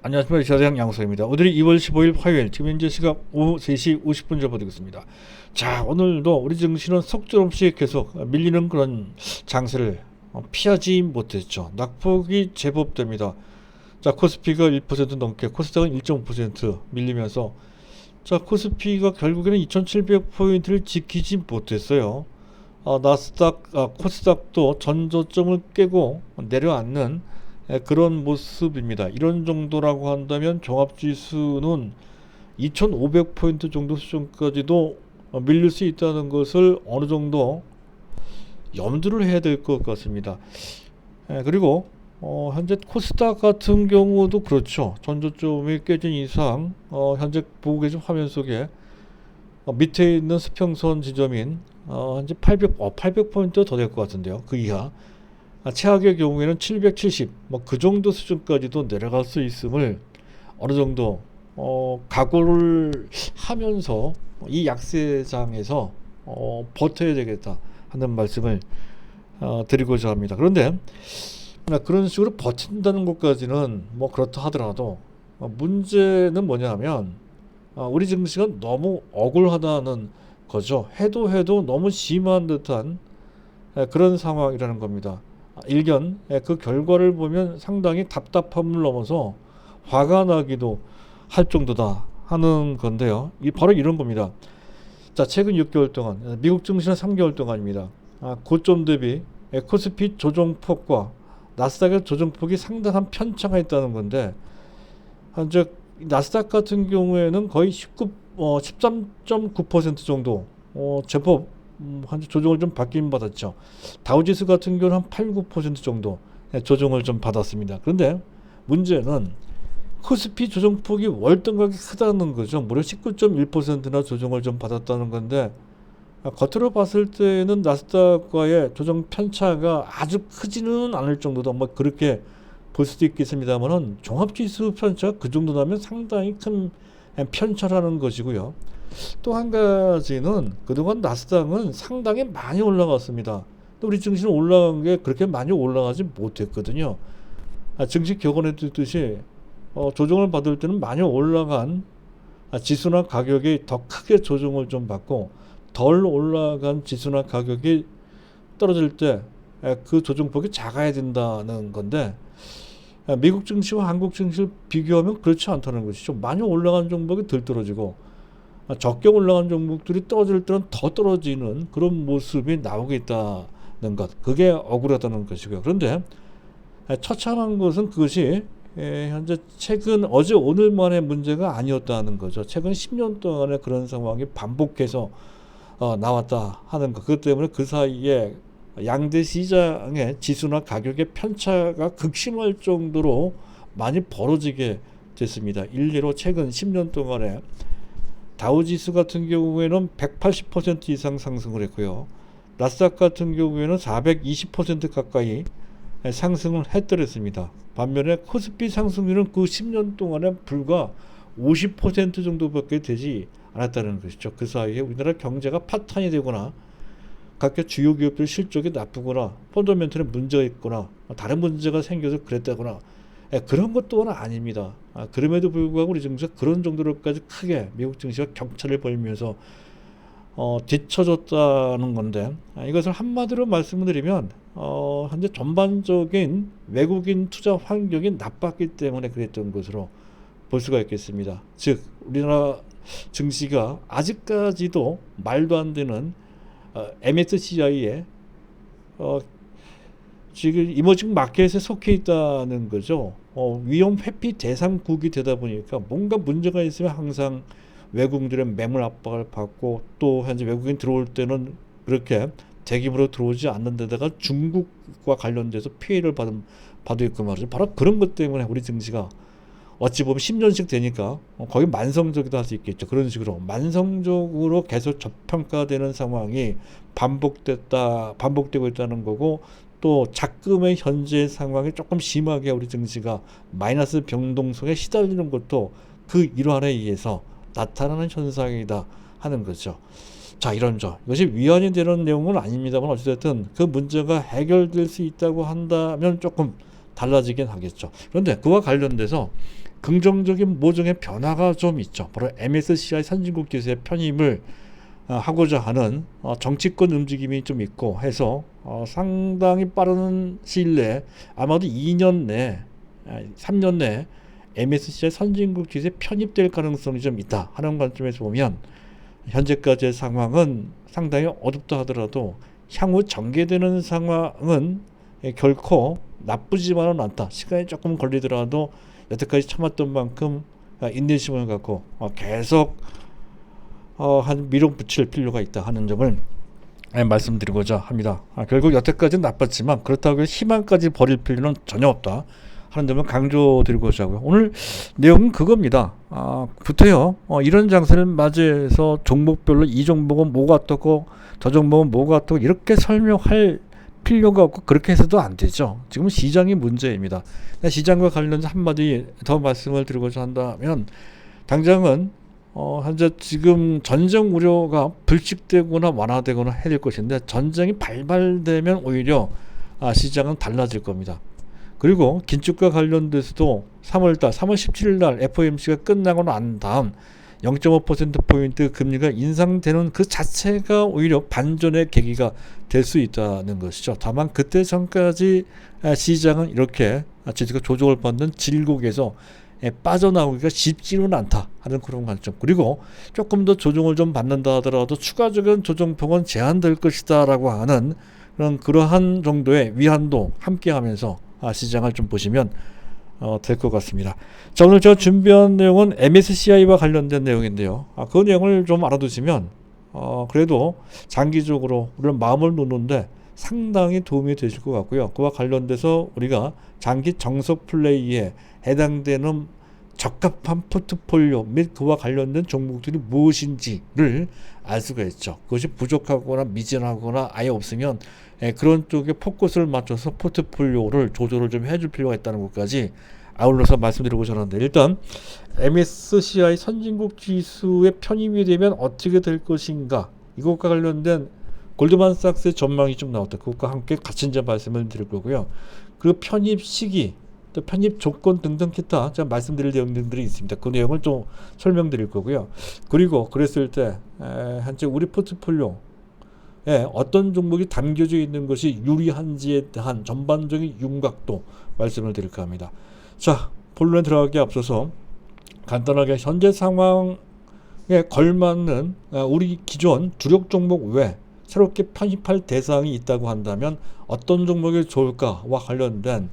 안녕하십니까. 시사대장 양소입니다. 오늘이 2월 15일 화요일, 지금 현재 시각 오후 3시 50분 접어들고 있습니다. 자, 오늘도 우리 증시는 속절없이 계속 밀리는 그런 장세를 피하지 못했죠. 낙폭이 제법 됩니다. 자, 코스피가 1% 넘게, 코스닥은 1.5% 밀리면서, 자, 코스피가 결국에는 2700포인트를 지키지 못했어요. 코스닥도 전저점을 깨고 내려앉는 그런 모습입니다. 이런 정도라고 한다면 종합지수는 2500포인트 정도 수준까지도 밀릴 수 있다는 것을 어느 정도 염두를 해야 될 것 같습니다. 그리고 현재 코스닥 같은 경우도 그렇죠. 전저점이 깨진 이상 현재 보고 계신 화면 속에 밑에 있는 수평선 지점인 현재 800포인트 더 될 것 같은데요. 그 이하. 최악의 경우에는 770, 그 정도 수준까지도 내려갈 수 있음을 어느 정도 각오를 하면서 이 약세장에서 버텨야 되겠다 하는 말씀을 드리고자 합니다. 그런데 그런 식으로 버틴다는 것까지는 그렇다 하더라도 문제는 뭐냐면 우리 증시가 너무 억울하다는 거죠. 해도 너무 심한 듯한 그런 상황이라는 겁니다. 일견 그 결과를 보면 상당히 답답함을 넘어서 화가 나기도 할 정도다 하는 건데요. 바로 이런 겁니다. 자, 최근 6개월 동안 미국 증시는 3개월 동안입니다. 고점 대비 코스피 조정폭과 나스닥의 조정폭이 상당한 편차가 있다는 건데, 현재 나스닥 같은 경우에는 거의 13.9% 정도 제법 현재 조정을 좀 받긴 받았죠. 다우지수 같은 경우는 한 8, 9% 정도 조정을 좀 받았습니다. 그런데 문제는 코스피 조정폭이 월등하게 크다는 거죠. 무려 19.1%나 조정을 좀 받았다는 건데, 겉으로 봤을 때는 나스닥과의 조정 편차가 아주 크지는 않을 정도다, 그렇게 볼 수도 있겠습니다만은 종합지수 편차가 그 정도 나면 상당히 큰 편차라는 것이고요. 또 한 가지는 그동안 나스닥은 상당히 많이 올라갔습니다. 또 우리 증시는 올라간 게 그렇게 많이 올라가지 못했거든요. 증시 격언에 듣듯이 조정을 받을 때는 많이 올라간 지수나 가격이 더 크게 조정을 좀 받고, 덜 올라간 지수나 가격이 떨어질 때 그 조정폭이 작아야 된다는 건데, 미국 증시와 한국 증시를 비교하면 그렇지 않다는 것이죠. 많이 올라간 종목이 덜 떨어지고 적게 올라간 종목들이 떨어질 때는 더 떨어지는 그런 모습이 나오고 있다는 것, 그게 억울하다는 것이고요. 그런데 처참한 것은 그것이 현재 최근 어제 오늘만의 문제가 아니었다는 거죠. 최근 10년 동안의 그런 상황이 반복해서 나왔다 하는 것. 그것 때문에 그 사이에 양대 시장의 지수나 가격의 편차가 극심할 정도로 많이 벌어지게 됐습니다. 일례로 최근 10년 동안에 다우지수 같은 경우에는 180% 이상 상승을 했고요. 나스닥 같은 경우에는 420% 가까이 상승을 했더랬습니다. 반면에 코스피 상승률은 그 10년 동안에 불과 50% 정도밖에 되지 않았다는 것이죠. 그 사이에 우리나라 경제가 파탄이 되거나 각각 주요 기업들 실적이 나쁘거나 펀더멘털에 문제가 있거나 다른 문제가 생겨서 그랬다거나 그런 것 또한 아닙니다. 그럼에도 불구하고 우리 증시가 그런 정도로까지 크게 미국 증시가 격차를 벌면서 뒤처졌다는 건데, 이것을 한마디로 말씀을 드리면 현재 전반적인 외국인 투자 환경이 나빴기 때문에 그랬던 것으로 볼 수가 있겠습니다. 즉 우리나라 증시가 아직까지도 말도 안 되는 MSCI에 지금 이머징 마켓에 속해 있다는 거죠. 위험 회피 대상국이 되다 보니까 뭔가 문제가 있으면 항상 외국인들의 매물 압박을 받고, 또 현재 외국인 들어올 때는 그렇게 대규모로 들어오지 않는 데다가 중국과 관련돼서 피해를 받고 있고 말이죠. 바로 그런 것 때문에 우리 증시가 어찌 보면 10년씩 되니까 거의 만성적이다 할 수 있겠죠. 그런 식으로 만성적으로 계속 저평가되는 상황이 반복되고 있다는 거고, 또 작금의 현재 상황이 조금 심하게 우리 증시가 마이너스 변동성에 시달리는 것도 그 일환에 의해서 나타나는 현상이다 하는 거죠. 자, 이런 점, 이것이 위안이 되는 내용은 아닙니다만 어찌됐든 그 문제가 해결될 수 있다고 한다면 조금 달라지긴 하겠죠. 그런데 그와 관련돼서 긍정적인 모종의 변화가 좀 있죠. 바로 MSCI 선진국 지수에 편입을 하고자 하는 정치권 움직임이 좀 있고 해서 상당히 빠른 시일 내에 아마도 2년 내 3년 내 MSCI 선진국 지수에 편입될 가능성이 좀 있다 하는 관점에서 보면 현재까지의 상황은 상당히 어둡다 하더라도 향후 전개되는 상황은 결코 나쁘지만은 않다. 시간이 조금 걸리더라도 여태까지 참았던 만큼 인내심을 갖고 계속 한 밀어붙일 필요가 있다 하는 점을 말씀드리고자 합니다. 결국 여태까지는 나빴지만 그렇다고 해서 희망까지 버릴 필요는 전혀 없다 하는 점을 강조드리고자 하고요. 오늘 내용은 그겁니다. 부터요. 이런 장세를 맞이해서 종목별로 이 종목은 뭐가 어떻고 저 종목은 뭐가 어떻고 이렇게 설명할 필요가 없고 그렇게 해서도 안 되죠. 지금 시장이 문제입니다. 시장과 관련해서 한마디 더 말씀을 드리고자 한다면 당장은 현재 지금 전쟁 우려가 불식되거나 완화되거나 해야 될 것인데 전쟁이 발발되면 오히려 시장은 달라질 겁니다. 그리고 긴축과 관련돼서도 3월 17일 날 FOMC가 끝나고 난 다음 0.5%포인트 금리가 인상되는 그 자체가 오히려 반전의 계기가 될 수 있다는 것이죠. 다만 그때 전까지 시장은 이렇게 지수가 조정을 받는 질곡에서 빠져나오기가 쉽지는 않다 하는 그런 관점. 그리고 조금 더 조정을 좀 받는다 하더라도 추가적인 조정폭은 제한될 것이다 라고 하는 그러한 정도의 위안도 함께 하면서 시장을 좀 보시면 될 것 같습니다. 자, 오늘 제가 준비한 내용은 MSCI와 관련된 내용인데요. 그 내용을 좀 알아두시면 그래도 장기적으로 우리는 마음을 놓는데 상당히 도움이 되실 것 같고요. 그와 관련돼서 우리가 장기 정석 플레이에 해당되는 적합한 포트폴리오 및 그와 관련된 종목들이 무엇인지를 알 수가 있죠. 그것이 부족하거나 미진하거나 아예 없으면 그런 쪽에 포커스를 맞춰서 포트폴리오를 조절을 좀 해줄 필요가 있다는 것까지 아울러서 말씀드리고자 하는데, 일단 MSCI 선진국 지수에 편입이 되면 어떻게 될 것인가, 이것과 관련된 골드만삭스의 전망이 좀 나왔다. 그것과 함께 같이 이제 말씀을 드릴 거고요. 그리고 편입 시기, 또 편입 조건 등등 기타 제가 말씀드릴 내용들이 있습니다. 그 내용을 좀 설명드릴 거고요. 그리고 그랬을 때 현재 우리 포트폴리오 어떤 종목이 담겨져 있는 것이 유리한지에 대한 전반적인 윤곽도 말씀을 드릴까 합니다. 자, 본론에 들어가기 앞서서 간단하게 현재 상황에 걸맞는 우리 기존 주력 종목 외에 새롭게 편입할 대상이 있다고 한다면 어떤 종목이 좋을까와 관련된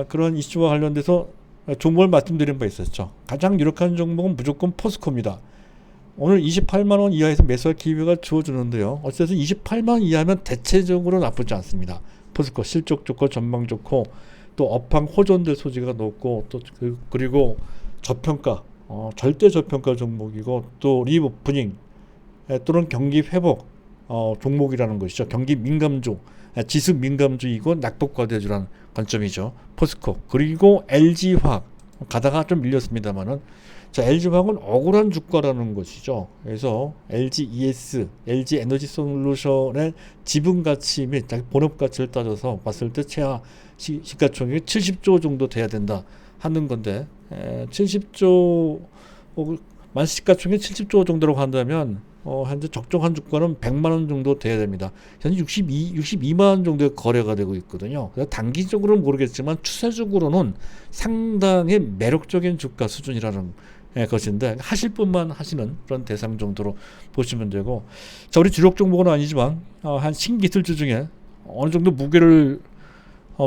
그런 이슈와 관련돼서 종목을 말씀드린 바 있었죠. 가장 유력한 종목은 무조건 포스코입니다. 오늘 28만원 이하에서 매수할 기회가 주어지는데요. 어쨌든 28만원 이하면 대체적으로 나쁘지 않습니다. 포스코 실적 좋고 전망 좋고 또 업황 호전될 소지가 높고 또 그리고 저평가 절대 저평가 종목이고 또 리오프닝 또는 경기 회복 종목이라는 것이죠. 경기 민감주 지수 민감주이고 낙폭과대주라는 관점이죠. 포스코. 그리고 LG화학 가다가 좀 밀렸습니다만은, 자, LG화학은 억울한 주가라는 것이죠. 그래서 LGES, LG에너지솔루션의 지분가치 및 본업가치를 따져서 봤을 때 최하 시가총액이 70조 정도 돼야 된다 하는 건데, 70조 만 시가총액 70조 정도라고 한다면 현재 적정한 주가는 100만원 정도 돼야 됩니다. 현재 62만원 정도의 거래가 되고 있거든요. 그래서 단기적으로는 모르겠지만 추세적으로는 상당히 매력적인 주가 수준이라는 것인데, 하실 분만 하시는 그런 대상 정도로 보시면 되고, 자, 우리 주력 종목은 아니지만 한 신기술주 중에 어느 정도 무게를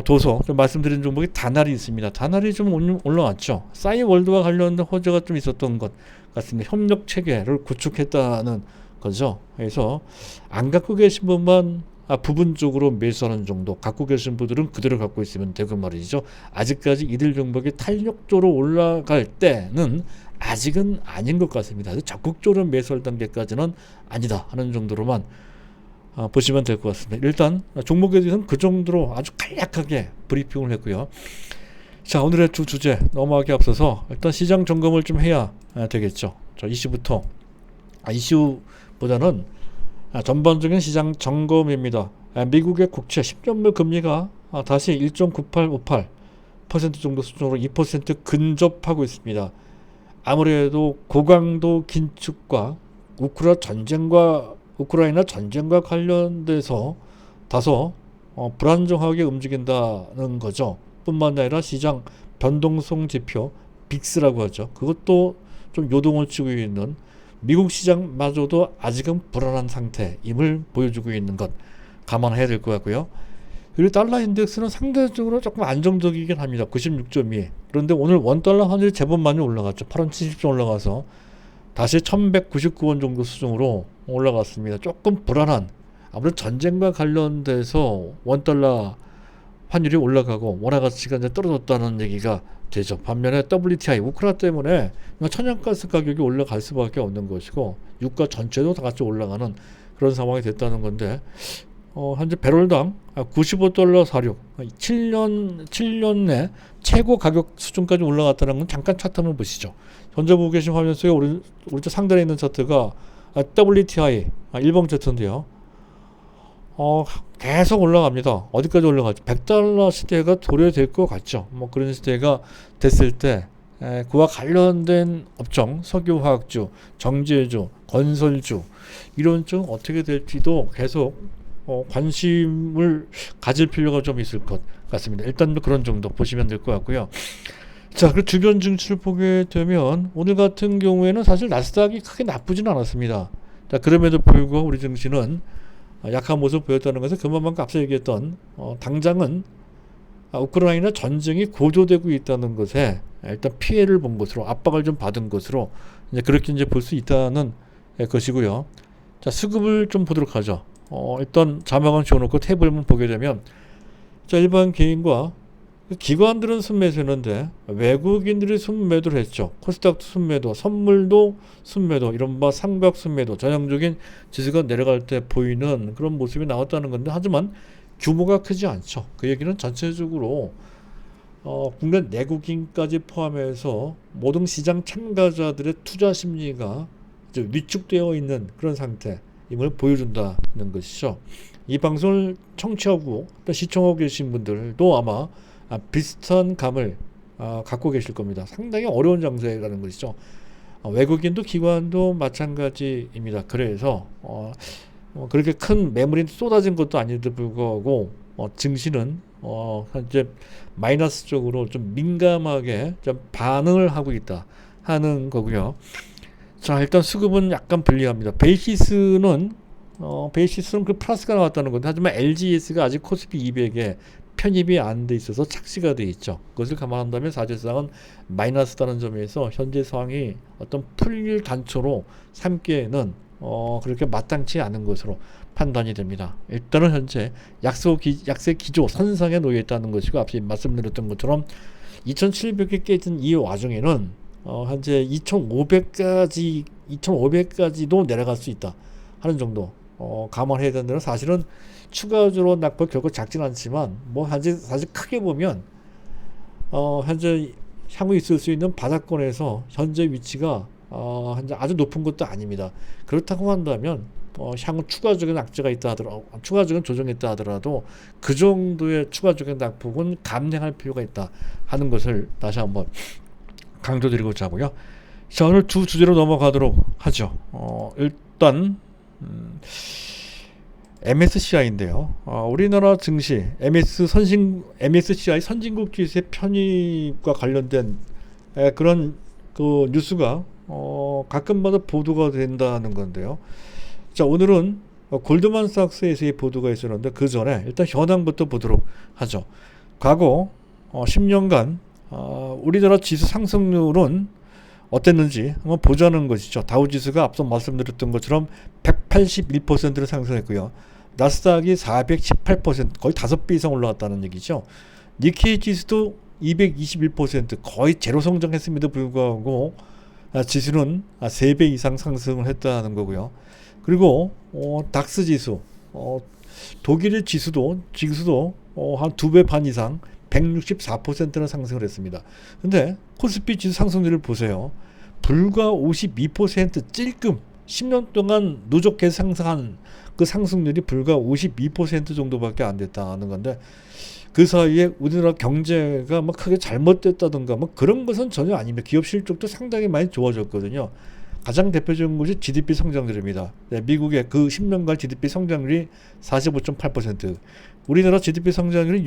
둬서 좀 말씀드린 종목이 다날이 있습니다. 다날이 좀 올라왔죠. 싸이월드와 관련된 호재가 좀 있었던 것 같습니다. 협력 체계를 구축했다는 거죠. 그래서 안 갖고 계신 분만 부분적으로 매수하는 정도, 갖고 계신 분들은 그대로 갖고 있으면 되고 말이죠. 아직까지 이들 종목이 탄력적으로 올라갈 때는 아직은 아닌 것 같습니다. 적극적으로 매수할 단계까지는 아니다 하는 정도로만 보시면 될 것 같습니다. 일단 종목에 대해서는 그 정도로 아주 간략하게 브리핑을 했고요. 자, 오늘의 주제 넘어가기 앞서서 일단 시장 점검을 좀 해야 되겠죠. 자, 이슈보다는 전반적인 시장 점검입니다. 미국의 국채 10년물 금리가 다시 1.9858 2% 정도 수준으로 2% 근접하고 있습니다. 아무래도 고강도 긴축과 우크라이나 전쟁과 관련돼서 다소 불안정하게 움직인다는 거죠. 뿐만 아니라 시장 변동성 지표 빅스라고 하죠. 그것도 좀 요동을 치고 있는 미국 시장마저도 아직은 불안한 상태임을 보여주고 있는 것 감안해야 될 것 같고요. 그리고 달러 인덱스는 상대적으로 조금 안정적이긴 합니다. 96.2. 그런데 오늘 원달러 환율이 제법 많이 올라갔죠. 8원 70점 올라가서 다시 1199원 정도 수준으로 올라갔습니다. 조금 불안한, 아무래도 전쟁과 관련돼서 원달러 환율이 올라가고 원화 가치가 이제 떨어졌다는 얘기가 되죠. 반면에 WTI 우크라 때문에 천연가스 가격이 올라갈 수밖에 없는 것이고 유가 전체도 다 같이 올라가는 그런 상황이 됐다는 건데 현재 배럴당 95달러 46 7년 내 최고 가격 수준까지 올라갔다는 건 잠깐 차트 한번 보시죠. 현재 보고 계신 화면 속에 오른쪽 상단에 있는 차트가 WTI 일봉 차트인데요. 계속 올라갑니다. 어디까지 올라가죠? 100달러 시대가 도래될 것 같죠. 뭐 그런 시대가 됐을 때 그와 관련된 업종, 석유화학주, 정제주, 건설주 이런 쪽 어떻게 될지도 계속 관심을 가질 필요가 좀 있을 것 같습니다. 일단 그런 정도 보시면 될 것 같고요. 자, 그 주변 증시를 보게 되면 오늘 같은 경우에는 사실 나스닥이 크게 나쁘진 않았습니다. 자, 그럼에도 불구하고 우리 증시는 약한 모습을 보였다는 것은 그만큼 앞서 얘기했던 당장은 우크라이나 전쟁이 고조되고 있다는 것에 일단 피해를 본 것으로 압박을 좀 받은 것으로 그렇게 볼 수 있다는 것이고요. 자, 수급을 좀 보도록 하죠. 일단 자막은 지워놓고 태블만 보게 되면 자, 일반 개인과 기관들은 순매수했는데 외국인들이 순매도를 했죠. 코스닥도 순매도, 선물도 순매도, 이른바 삼각 순매도, 전형적인 지수가 내려갈 때 보이는 그런 모습이 나왔다는 건데 하지만 규모가 크지 않죠. 그 얘기는 전체적으로 국내 내국인까지 포함해서 모든 시장 참가자들의 투자 심리가 이제 위축되어 있는 그런 상태임을 보여준다는 것이죠. 이 방송을 청취하고 또 시청하고 계신 분들도 아마 비슷한 감을 갖고 계실 겁니다. 상당히 어려운 장소에 가는 것이죠. 외국인도 기관도 마찬가지입니다. 그래서 그렇게 큰 매물이 쏟아진 것도 아닌데도 불구하고 증시는 현재 마이너스 쪽으로 좀 민감하게 좀 반응을 하고 있다 하는 거고요. 자, 일단 수급은 약간 불리합니다. 베이시스는 그 플러스가 나왔다는 건데 하지만 LGS가 아직 코스피 200에 편입이 안 돼 있어서 착시가 돼 있죠. 그것을 감안한다면 사실상은 마이너스다는 점에서 현재 상황이 어떤 풀릴 단초로 삼기에는 그렇게 마땅치 않은 것으로 판단이 됩니다. 일단은 현재 약세 기조 선상에 놓여 있다는 것이고 앞서 말씀드렸던 것처럼 2700개 깨진 이 와중에는 현재 2500까지도 내려갈 수 있다 하는 정도 감안해야 된다는 사실은 추가적으로 낙폭 결코 작진 않지만 뭐 사실 크게 보면 현재 향후 있을 수 있는 바닥권에서 현재 위치가 현재 아주 높은 것도 아닙니다. 그렇다고 한다면 향후 추가적인 악재가 있다 하더라도 추가적인 조정이 있다 하더라도 그 정도의 추가적인 낙폭은 감내할 필요가 있다 하는 것을 다시 한번 강조드리고자 하고요. 자, 오늘 두 주제로 넘어가도록 하죠. 일단 MSCI인데요. 우리나라 증시 MSCI 선진국 지수의 편입과 관련된 그런 그 뉴스가 가끔마다 보도가 된다는 건데요. 자, 오늘은 골드만삭스에서의 보도가 있었는데 그 전에 일단 현황부터 보도록 하죠. 과거 10년간 우리나라 지수 상승률은 어땠는지 한번 보자는 것이죠. 다우지수가 앞서 말씀드렸던 것처럼 181%를 상승했고요. 나스닥이 418%, 거의 5배 이상 올라갔다는 얘기죠. 니케이 지수도 221%, 거의 제로 성장했음에도 불구하고 지수는 3배 이상 상승을 했다는 거고요. 그리고 닥스 지수, 독일의 지수도 한 2배 반 이상 164%나 상승을 했습니다. 근데 코스피 지수 상승률을 보세요. 불과 52% 찔끔 10년 동안 누적해 상승한 그 상승률이 불과 52% 정도밖에 안 됐다는 건데 그 사이에 우리나라 경제가 뭐 크게 잘못됐다든가 뭐 그런 것은 전혀 아닙니다. 기업 실적도 상당히 많이 좋아졌거든요. 가장 대표적인 것이 GDP 성장률입니다. 네, 미국의 그 10년간 GDP 성장률이 45.8%, 우리나라 GDP 성장률이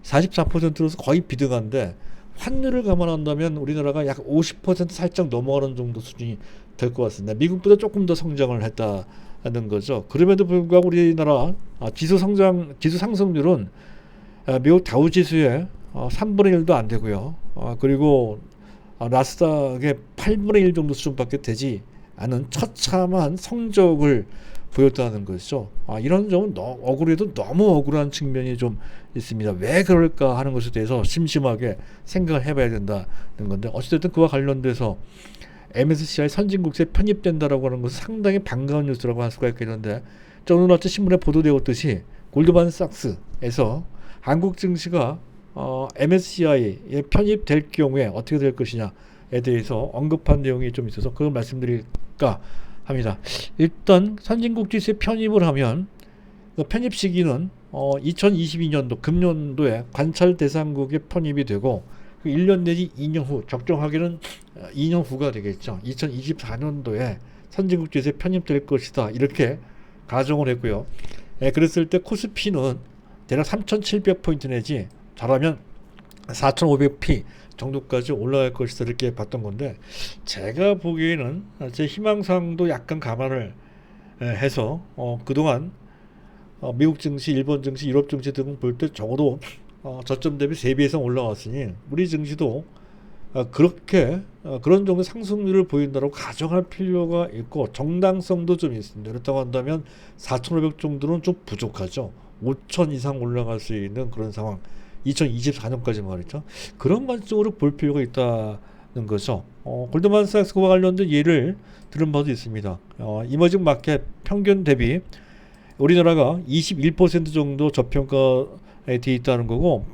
44%로서 거의 비등한데, 환율을 감안한다면 우리나라가 약 50% 살짝 넘어가는 정도 수준이 될 것 같습니다. 미국보다 조금 더 성장을 했다는 거죠. 그럼에도 불구하고 우리나라 지수 상승률은 미국 다우지수의 3분의 1도 안 되고요. 그리고 나스닥의 8분의 1 정도 수준밖에 되지 않은 처참한 성적을 보였다는 것이죠. 이런 점은 억울해도 너무 억울한 측면이 좀 있습니다. 왜 그럴까 하는 것에 대해서 심심하게 생각을 해봐야 된다는 건데, 어찌됐든 그와 관련돼서 MSCI 선진국에 편입된다라고 하는 것은 상당히 반가운 뉴스라고 할 수가 있겠는데, 오늘 아침 신문에 보도되었듯이 골드만삭스에서 한국 증시가 MSCI에 편입될 경우에 어떻게 될 것이냐에 대해서 언급한 내용이 좀 있어서 그걸 말씀드릴까 합니다. 일단 선진국 지수에 편입을 하면 그 편입 시기는 2022년도 금년도에 관찰 대상국에 편입이 되고, 1년 내지 2년 후, 적정하게는 2년 후가 되겠죠. 2024년도에 선진국 지수에 편입될 것이다, 이렇게 가정을 했고요. 그랬을 때 코스피는 대략 3,700포인트 내지 잘하면 4,500p 정도까지 올라갈 것이다, 이렇게 봤던 건데, 제가 보기에는 제 희망사항도 약간 감안을 해서 그동안 미국 증시, 일본 증시, 유럽 증시 등 볼 때 적어도 저점 대비 3배 이상 올라왔으니 우리 증시도 그렇게 그런 정도 상승률을 보인다고 가정할 필요가 있고, 정당성도 좀 있습니다. 그렇다고 한다면 4,500 정도는 좀 부족하죠. 5,000 이상 올라갈 수 있는 그런 상황, 2024년까지 말이죠. 그런 관점으로 볼 필요가 있다는 거죠. 골드만삭스와 관련된 예를 들은 바도 있습니다. 이머징 마켓 평균 대비 우리나라가 21% 정도 저평가에 되어 있다는 거고,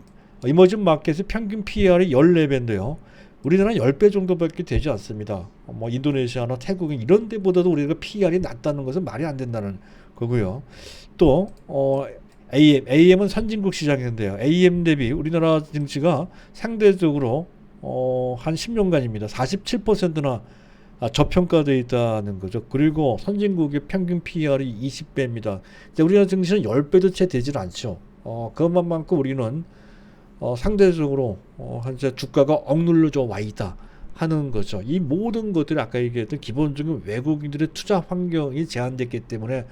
이머징 마켓의 평균 PER이 14배인데요. 우리나라는 10배 정도밖에 되지 않습니다. 뭐 인도네시아나 태국 이런 데보다도 우리가 PER이 낮다는 것은 말이 안 된다는 거고요. 또 AM은 선진국 시장인데요. AM 대비 우리나라 증시가 상대적으로 한 10년간입니다. 47%나 저평가되어 있다는 거죠. 그리고 선진국의 평균 PER이 20배입니다. 우리나라 증시는 10배도 채 되질 않죠. 그것만큼 우리는 상대적으로 현재 주가가 억눌러져 와 있다 하는 거죠. 이 모든 것들이 아까 얘기했던 기본적인 외국인들의 투자 환경이 제한됐기 때문에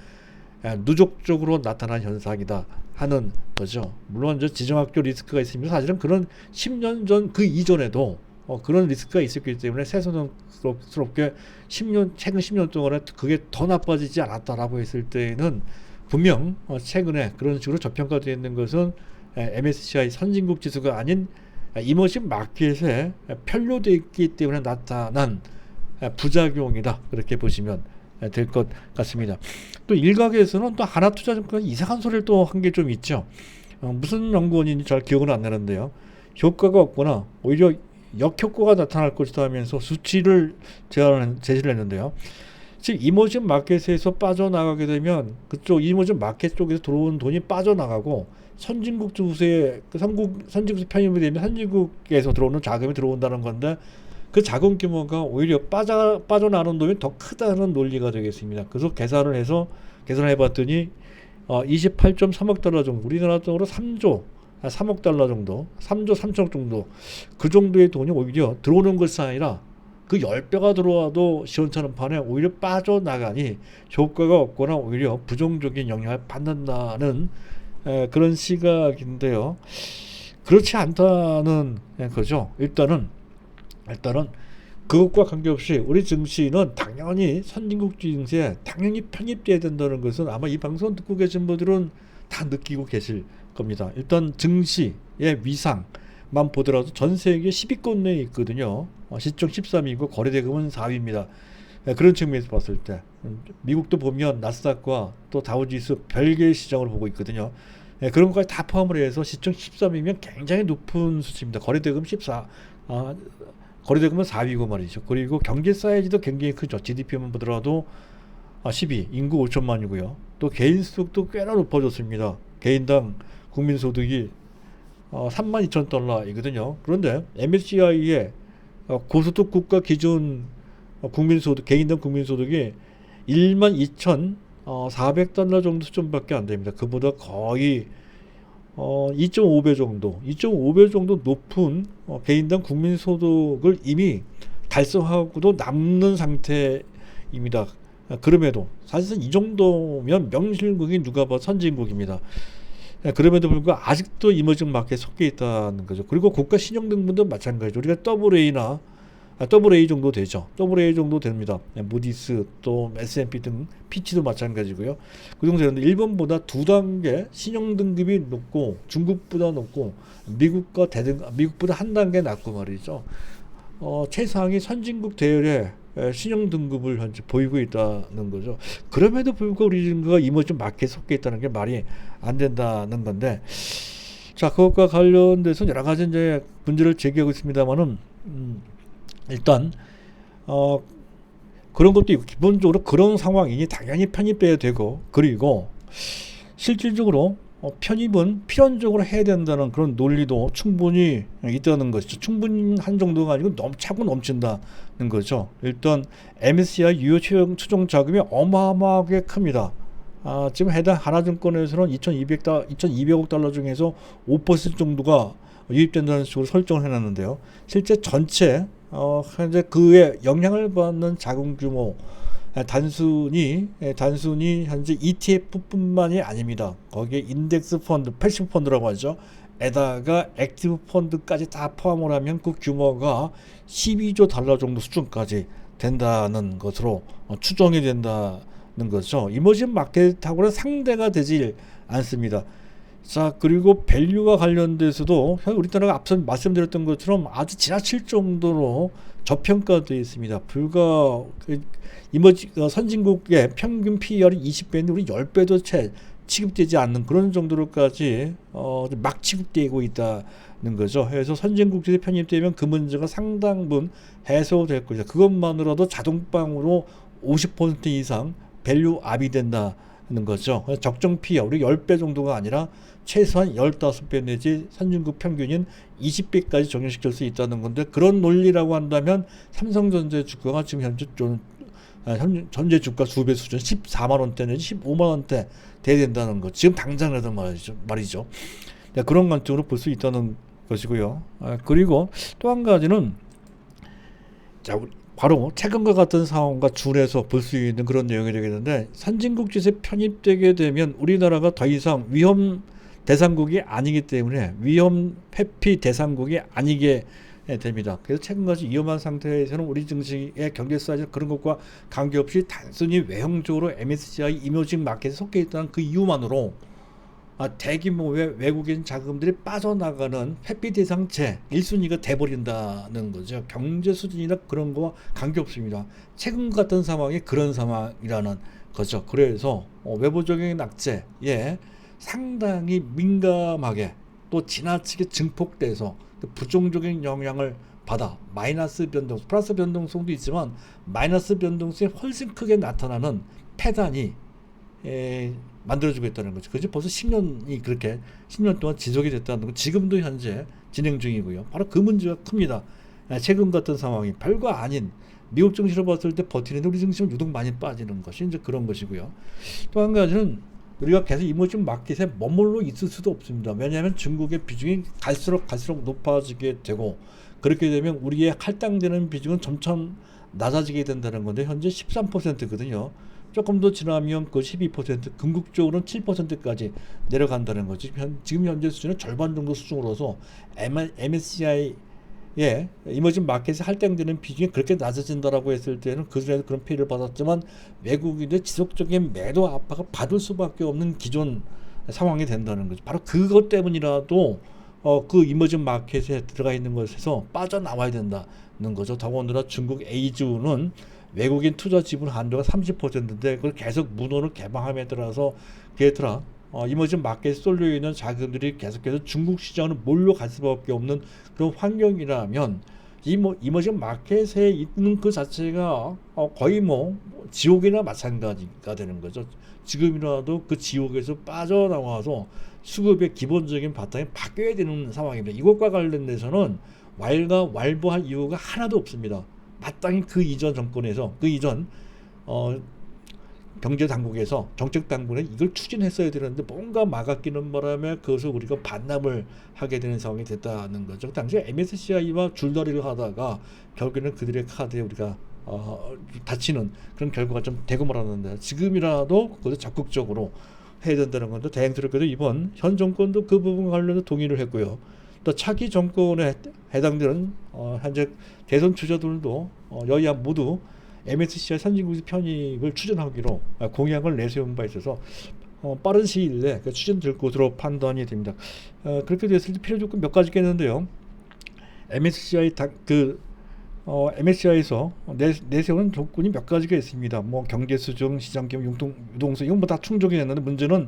누적적으로 나타난 현상이다 하는 거죠. 물론 이제 지정학교 리스크가 있습니다. 사실은 그런 10년 전 그 이전에도 그런 리스크가 있었기 때문에 새삼스럽게 최근 10년 동안에 그게 더 나빠지지 않았다라고 했을 때는 분명 최근에 그런 식으로 저평가되어 있는 것은 MSCI 선진국 지수가 아닌 이머징 마켓에 편료되어 있기 때문에 나타난 부작용이다, 그렇게 보시면 될 것 같습니다. 또 일각에서는 또 하나투자증권 이상한 소리를 또 한 게 좀 있죠. 무슨 연구원인지 잘 기억은 안 나는데요. 효과가 없거나 오히려 역효과가 나타날 것이다 하면서 수치를 제시를 했는데요. 즉 이머징 마켓에서 빠져나가게 되면 그쪽 이머징 마켓 쪽에서 들어온 돈이 빠져나가고, 선진국 주수에 선진국 편입이 되면 선진국에서 들어오는 자금이 들어온다는 건데, 그 자금 규모가 오히려 빠져나가는 돈이 더 크다는 논리가 되겠습니다. 그래서 계산을 해봤더니 28.3억 달러 정도, 우리나라 돈으로 3억 달러 정도, 3조 3천억 정도, 그 정도의 돈이 오히려 들어오는 것이 아니라 그 10배가 들어와도 시원찮은 판에 오히려 빠져나가니 효과가 없거나 오히려 부정적인 영향을 받는다는 그런 시각인데요. 그렇지 않다는 거죠. 일단은 그것과 관계없이 우리 증시는 당연히 선진국 증시에 당연히 편입돼야 된다는 것은 아마 이 방송 듣고 계신 분들은 다 느끼고 계실 겁니다. 일단 증시의 위상만 보더라도 전 세계 10위권 내에 있거든요. 시총 13위고 거래대금은 4위입니다. 그런 측면에서 봤을 때 미국도 보면 나스닥과 또 다우지수 별개의 시장을 보고 있거든요. 그런 것까지 다 포함을 해서 시총 13위면 굉장히 높은 수치입니다. 거래대금은 4위고 말이죠. 그리고 경제 사이즈도 굉장히 크죠. GDP만 보더라도 12, 인구 5천만이고요. 또 개인 소득도 꽤나 높아졌습니다. 개인당 국민소득이 32,000달러이거든요. 그런데 MSCI의 고소득 국가 기준 국민소득 개인당 국민소득이 12,400달러 정도 수준밖에 안 됩니다. 그보다 거의 2.5배 정도, 2.5배 정도 높은 개인당 국민소득을 이미 달성하고도 남는 상태입니다. 그럼에도 사실상 이 정도면 명실국이 누가 봐도 선진국입니다. 그럼에도 불구하고 아직도 이머징 마켓에 섞여 있다는 거죠. 그리고 국가 신용 등급도 마찬가지죠. 우리가 AA 정도 되죠. AA 정도 됩니다. 무디스 또 S&P 등 피치도 마찬가지고요. 그 정도 되는데 일본보다 2단계 신용 등급이 높고 중국보다 높고 미국보다 한 단계 낮고 말이죠. 최상위 선진국 대열의 신용 등급을 현재 보이고 있다는 거죠. 그럼에도 불구하고 우리 증거가 이머징 마켓에 섞여 있다는 게 말이 안 된다는 건데, 자, 그것과 관련돼서 여러 가지 이제 문제를 제기하고 있습니다만은, 일단, 그런 것도 있고, 기본적으로 그런 상황이니 당연히 편입돼야 되고, 그리고 실질적으로 편입은 필연적으로 해야 된다는 그런 논리도 충분히 있다는 것이죠. 충분한 정도가 아니고 차고 넘친다는 거죠. 일단 MSCI 유효 추정 자금이 어마어마하게 큽니다. 지금 해당 하나증권에서는 2,200억 달러 중에서 5% 정도가 유입된다는 식으로 설정을 해놨는데요. 실제 전체 현재 그에 영향을 받는 자금 규모 단순히 현재 ETF뿐만이 아닙니다. 거기에 인덱스 펀드, 패시브 펀드라고 하죠. 에다가 액티브 펀드까지 다 포함을 하면 그 규모가 12조 달러 정도 수준까지 된다는 것으로 추정이 된다는 거죠. 이머징 마켓하고는 상대가 되지 않습니다. 자, 그리고 밸류와 관련돼서도 우리나라가 앞서 말씀드렸던 것처럼 아주 지나칠 정도로 저평가되어 있습니다. 불과 선진국의 평균 PER이 20배인데 우리 10배도 채 취급되지 않는 그런 정도로까지 막 취급되고 있다는 거죠. 그래서 선진국들이 편입되면 그 문제가 상당 부분 해소될 거죠. 그것만으로도 자동방으로 50% 이상 밸류 압이 된다는 거죠. 적정 PER 우리 10배 정도가 아니라 최소한 15배 내지 선진국 평균인 20배까지 적용시킬 수 있다는 건데, 그런 논리라고 한다면 삼성전자 주가가 지금 현재 주가 2배 수준 14만 원대 내지 15만 원대 돼야 된다는 거. 지금 당장이라도 말이죠. 그런 관점으로 볼 수 있다는 것이고요. 그리고 또 한 가지는 바로 최근과 같은 상황과 준해서 볼 수 있는 그런 내용이 되겠는데, 선진국 지수에 편입되게 되면 우리나라가 더 이상 위험 대상국이 아니기 때문에 위험 회피 대상국이 아니게 됩니다. 그래서 최근까지 위험한 상태에서는 우리 증시의 경제 사이즈 그런 것과 관계없이 단순히 외형적으로 MSCI 이머징 마켓에 속해 있다는 그 이유만으로 대규모의 외국인 자금들이 빠져나가는 회피 대상체 1순위가 돼버린다는 거죠. 경제 수준이나 그런 거와 관계없습니다. 최근 같은 상황이 그런 상황이라는 거죠. 그래서 외부적인 악재에 상당히 민감하게 또 지나치게 증폭돼서 부정적인 영향을 받아 마이너스 변동, 플러스 변동성도 있지만 마이너스 변동성이 훨씬 크게 나타나는 패단이 만들어지고 있다는 거죠. 그죠? 벌써 10년 동안 지속이 됐다는 거, 지금도 현재 진행 중이고요. 바로 그 문제가 큽니다. 최근 같은 상황이 별거 아닌 미국 증시로 봤을 때 버티는데 우리 증시는 유독 많이 빠지는 것이 이제 그런 것이고요. 또 한 가지는 우리가 계속 이머징 마켓에 머물러 있을 수도 없습니다. 왜냐하면 중국의 비중이 갈수록 높아지게 되고, 그렇게 되면 우리의 할당되는 비중은 점점 낮아지게 된다는 건데, 현재 13%거든요. 조금 더 지나면 그 12%, 궁극적으로는 7%까지 내려간다는 거지. 지금 현재 수준은 절반 정도 수준으로서 MSCI의 이머징 마켓에 할당되는 비중이 그렇게 낮아진다라고 했을 때는 그중에서 그런 피해를 받았지만 외국인의 지속적인 매도 압박을 받을 수밖에 없는 기존 상황이 된다는 거죠. 바로 그것 때문이라도 그 이머징 마켓에 들어가 있는 것에서 빠져나와야 된다는 거죠. 더군다나 중국 A주는 외국인 투자 지분 한도가 30%인데 그걸 계속 문호를 개방함에 따라서 이머징 마켓에 쏠려 있는 자금들이 계속해서 중국 시장으로 몰려갈 수밖에 없는 그런 환경이라면 이머징 마켓에 있는 그 자체가 거의 지옥이나 마찬가지가 되는 거죠. 지금이라도 그 지옥에서 빠져나와서 수급의 기본적인 바탕이 바뀌어야 되는 상황입니다. 이것과 관련돼서는 왈가왈부할 이유가 하나도 없습니다. 마땅히 그 이전 정권에서 그 이전 경제 당국에서 정책 당국에 이걸 추진했어야 되는데 뭔가 막아끼는 바람에 그것을 우리가 반납을 하게 되는 상황이 됐다는 거죠. 당시에 MSCI와 줄다리를 하다가 결국에는 그들의 카드에 우리가 다치는 그런 결과가 좀 되고 말았는데, 지금이라도 그것을 적극적으로 해야 된다는 건데, 다행스럽게도 이번 현 정권도 그 부분 관련해서 동의를 했고요. 또 차기 정권에 해당되는 현재 대선 주자들도 여야 모두 MSCI 선진국의 편입을 추진하기로 공약을 내세운 바 있어서 빠른 시일 내에 추진될 것으로 판단이 됩니다. 그렇게 됐을 때 필요 조건 몇 가지 있겠는데요. MSCI에서 내세우는 조건이 몇 가지가 있습니다. 뭐 경제 수정, 시장 경영, 유동성 이건 뭐 다 충족이 됐는데, 문제는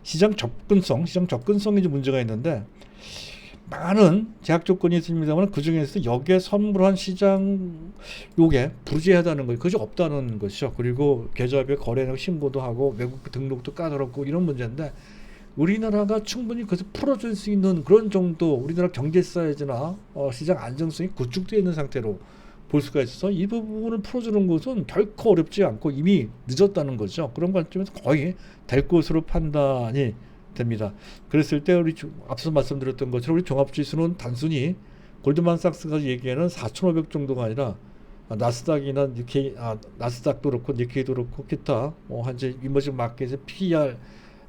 시장 접근성이 좀 문제가 있는데, 많은 제약 조건이 있습니다만 그 중에서 여기에 선물한 시장 요게 부재하다는 거예요. 그것이 없다는 것이죠. 그리고 계좌별 거래량 신고도 하고 외국 등록도 까다롭고 이런 문제인데, 우리나라가 충분히 그것을 풀어줄 수 있는 그런 정도 우리나라 경제 사이즈나 시장 안정성이 구축되어 있는 상태로 볼 수가 있어서 이 부분을 풀어주는 것은 결코 어렵지 않고 이미 늦었다는 거죠. 그런 관점에서 거의 될 것으로 판단이 됩니다. 그랬을 때 우리 앞서 말씀드렸던 것처럼 우리 종합지수는 단순히 골드만삭스가 얘기하는 4,500 정도가 아니라 나스닥이나 나스닥도 그렇고 니케이도 그렇고 기타 현재 이머징 마켓의 PER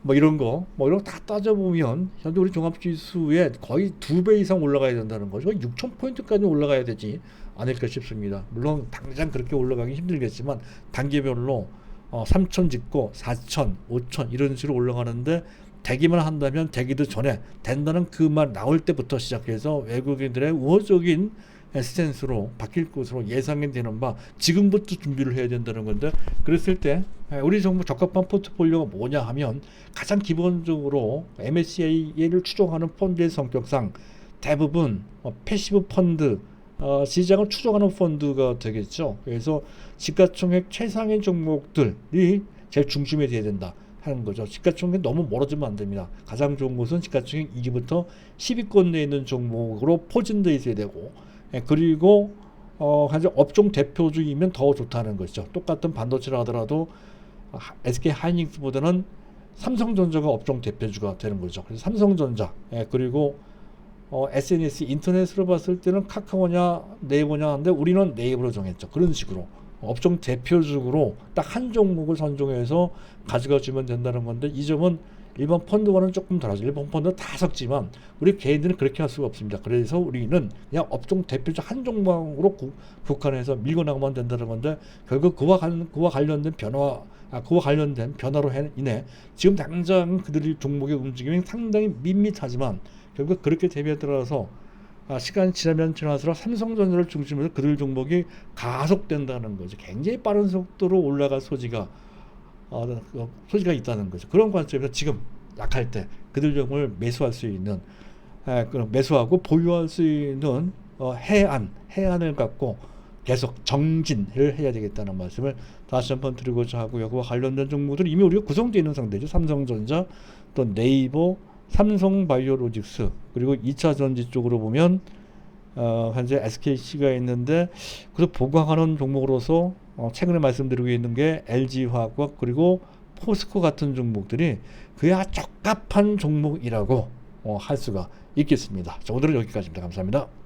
이런 거 다 따져보면 현재 우리 종합지수에 거의 2배 이상 올라가야 된다는 거죠. 6,000포인트까지 올라가야 되지 않을까 싶습니다. 물론 당장 그렇게 올라가기 힘들겠지만 단계별로 3,000 찍고 4,000, 5,000 이런 식으로 올라가는데, 되기만 한다면 되기도 전에 된다는 그 말 나올 때부터 시작해서 외국인들의 우호적인 스탠스로 바뀔 것으로 예상이 되는 바 지금부터 준비를 해야 된다는 건데, 그랬을 때 우리 정부 적합한 포트폴리오가 뭐냐 하면 가장 기본적으로 MSCI를 추종하는 펀드의 성격상 대부분 패시브 펀드, 시장을 추종하는 펀드가 되겠죠. 그래서 시가총액 최상의 종목들이 제일 중심에 돼야 된다 하는 거죠. 시가총액 너무 멀어지면 안 됩니다. 가장 좋은 것은 시가총액 2위부터 10위권 내에 있는 종목으로 포진되어 있어야 되고, 그리고 현재 업종 대표주이면 더 좋다는 것이죠. 똑같은 반도체를 하더라도 SK 하이닉스보다는 삼성전자가 업종 대표주가 되는 거죠. 그래서 삼성전자, 그리고 SNS 인터넷으로 봤을 때는 카카오냐 네이버냐 하는데 우리는 네이버로 정했죠. 그런 식으로 업종 대표적으로 딱 한 종목을 선정해서 가져가 주면 된다는 건데, 이 점은 일반 펀드와는 조금 다르죠. 일반 펀드는 다 섞지만 우리 개인들은 그렇게 할 수가 없습니다. 그래서 우리는 그냥 업종 대표적 한 종목으로 국한해서 밀고 나가면 된다는 건데, 결국 그와 관련된 변화로 인해 지금 당장 그들의 종목의 움직임이 상당히 밋밋하지만, 결국 그렇게 대비에 따라서 시간이 지나면 지날수록 삼성전자를 중심으로 그들 종목이 가속된다는 거죠. 굉장히 빠른 속도로 올라갈 소지가 있다는 거죠. 그런 관점에서 지금 약할 때 그들 종목을 매수할 수 있는, 매수하고 보유할 수 있는 해안을 갖고 계속 정진을 해야 되겠다는 말씀을 다시 한번 드리고자 하고요. 그와 관련된 종목들은 이미 우리가 구성되어 있는 상태죠. 삼성전자, 또 네이버, 삼성바이오로직스, 그리고 2차 전지 쪽으로 보면 현재 SKC가 있는데, 그래서 보강하는 종목으로서 최근에 말씀드리고 있는 게 LG화학, 그리고 포스코 같은 종목들이 그야 적합한 종목이라고 할 수가 있겠습니다. 자, 오늘은 여기까지입니다. 감사합니다.